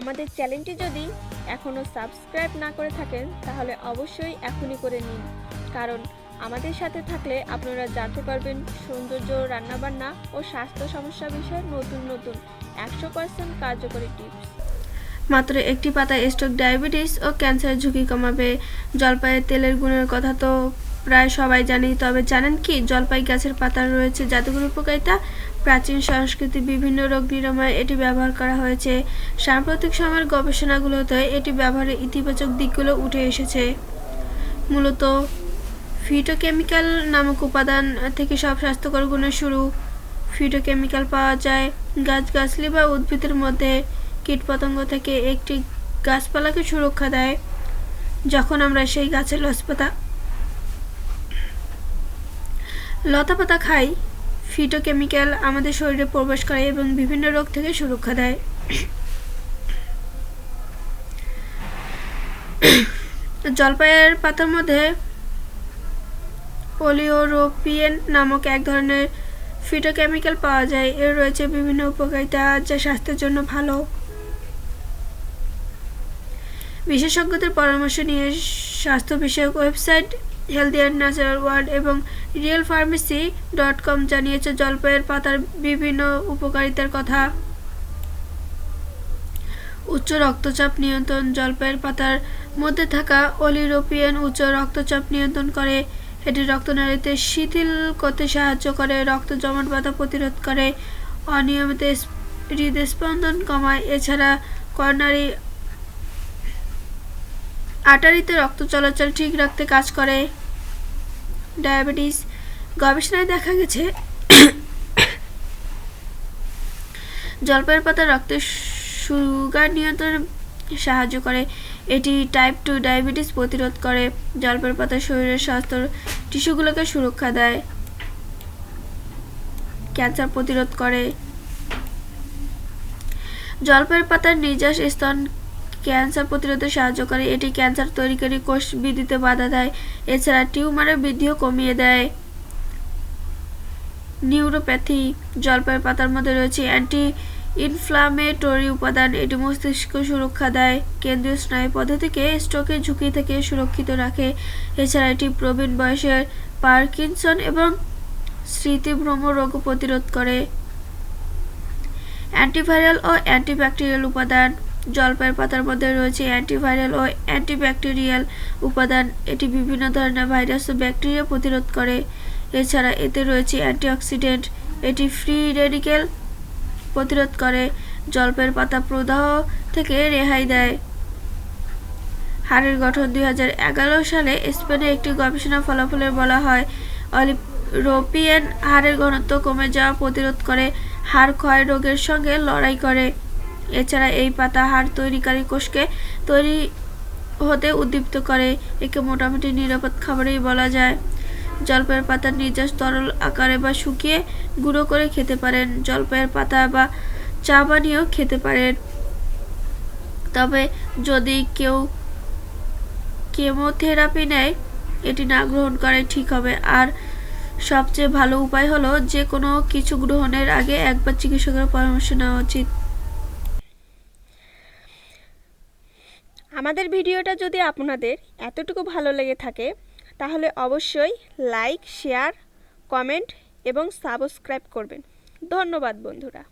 আমাদের চ্যানেলটি যদি এখনও সাবস্ক্রাইব না করে থাকেন তাহলে অবশ্যই এখনই করে নিন, কারণ আমাদের সাথে থাকলে আপনারা জানতে পারবেন সৌন্দর্য, রান্নাবান্না ও স্বাস্থ্য সমস্যা বিষয়ে নতুন নতুন 100% কার্যকরী টিপস। মাত্র একটি পাতা স্ট্রোক, ডায়াবেটিস ও ক্যান্সারের ঝুঁকি কমাবে। জলপাইয়ের তেলের গুণের কথা তো প্রায় সবাই জানি, তবে জানেন কি জলপাই গাছের পাতার রয়েছে জাদুকরী উপকারিতা? প্রাচীন সংস্কৃতি বিভিন্ন রোগ নিরাময়ে এটি ব্যবহার করা হয়েছে। সাম্প্রতিক সময়ের গবেষণাগুলোতে এটি ব্যবহারের ইতিবাচক দিকগুলো উঠে এসেছে। মূলত ফিটোকেমিক্যাল নামক উপাদান থেকে সব স্বাস্থ্যকর গুণের শুরু। ফিটোকেমিক্যাল পাওয়া যায় গাছগাছালি বা উদ্ভিদের মধ্যে। কীটপতঙ্গ থেকে একটি গাছপালাকে সুরক্ষা দেয়। যখন আমরা সেই গাছের লতাপাতা খাই, ফিটোকেমিক্যাল আমাদের শরীরে প্রবেশ করে এবং বিভিন্ন রোগ থেকে সুরক্ষা দেয়। জলপাইয়ের পাতার মধ্যে ওলিওরোপিয়েন নামক এক ধরনের ফিটোকেমিক্যাল পাওয়া যায়। এর রয়েছে বিভিন্ন উপকারিতা যা স্বাস্থ্যের জন্য ভালো। বিশেষজ্ঞদের পরামর্শ নিয়ে স্বাস্থ্য বিষয়ক website healthy and natural world এবং realpharmacy.com জানিয়েছে জলপাইয়ের পাতার বিভিন্ন উপকারিতার কথা। উচ্চ রক্তচাপ নিয়ন্ত্রণ। জলপাইয়ের পাতার মধ্যে থাকা ওলিওরোপিয়েন উচ্চ রক্তচাপ নিয়ন্ত্রণ করে। এটি রক্তনালীতে শিথিল করতে সাহায্য করে, রক্ত জমাট বাঁধা প্রতিরোধ করে, অনিয়মিত হৃদস্পন্দন কমায়। এছাড়া করোনারি আর্টারিতে রক্ত চলাচল ঠিক রাখতে কাজ করে। ডায়াবেটিস। গবেষণায় দেখা গেছে জলপাইয়ের পাতা রক্তের সুগার নিয়ন্ত্রণে সাহায্য করে। এটি টাইপ 2 ডায়াবেটিস প্রতিরোধ করে। জলপাইয়ের পাতা শরীরের স্বাস্থ্য টিস্যুগুলোকে সুরক্ষা দেয়। ক্যান্সার প্রতিরোধ করে। জলপাইয়ের পাতার নির্যাস স্তন ক্যান্সার প্রতিরোধে সাহায্য করে। এটি ক্যান্সার তৈরিকারী কোষ বৃদ্ধিতে বাধা দেয়। এছাড়া টিউমারের বৃদ্ধিও কমিয়ে দেয়। নিউরোপ্যাথি। জলপাইয়ের পাতার মধ্যে রয়েছে অ্যান্টি ইনফ্লামেটরি উপাদান। এটি মস্তিষ্ক সুরক্ষা দেয়, কেন্দ্রীয় স্নায়ু পদ্ধতিকে স্ট্রোকের ঝুঁকি থেকে সুরক্ষিত রাখে। এছাড়া এটি প্রবীণ বয়সের পার্কিনসন এবং স্মৃতিভ্রম রোগ প্রতিরোধ করে। অ্যান্টিভাইরাল ও অ্যান্টিব্যাকটেরিয়াল উপাদান। জলপাইয়ের পাতার মধ্যে রয়েছে অ্যান্টিভাইরাল ও অ্যান্টিব্যাকটেরিয়াল উপাদান। এটি বিভিন্ন ধরনের ভাইরাস ও ব্যাকটেরিয়া প্রতিরোধ করে। এছাড়া এতে রয়েছে অ্যান্টিঅক্সিডেন্ট। এটি ফ্রি রেডিক্যাল প্রতিরোধ করে। জলপাইয়ের পাতা প্রদাহ থেকে রেহাই দেয়। হাড়ের গঠন। 2011 সালে স্পেনে একটি গবেষণা ফলাফলে বলা হয় ওলিওরোপিয়েন হাড়ের ঘনত্ব কমে যাওয়া প্রতিরোধ করে, হাড় ক্ষয় রোগের সঙ্গে লড়াই করে। এছাড়া এই পাতা হাড় তৈরিকারী কোষকে তৈরি হতে উদ্দীপ্ত করে। একে মোটামুটি নিরাপদ খাবারই বলা যায়। জলপাইয়ের পাতার নির্যাস তরল আকারে বা শুকিয়ে গুঁড়ো করে খেতে পারেন। জলপাইয়ের পাতা বা চা বানিয়েও খেতে পারেন। তবে যদি কেউ কেমোথেরাপি নেয়, এটি না গ্রহণ করে ঠিক হবে। আর সবচেয়ে ভালো উপায় হলো যে কোনো কিছু গ্রহণের আগে একবার চিকিৎসকের পরামর্শ নেওয়া উচিত। আমাদের ভিডিওটা যদি আপনাদের এতটুকু ভালো লেগে থাকে তাহলে অবশ্যই লাইক, শেয়ার, কমেন্ট এবং সাবস্ক্রাইব করবেন। ধন্যবাদ বন্ধুরা।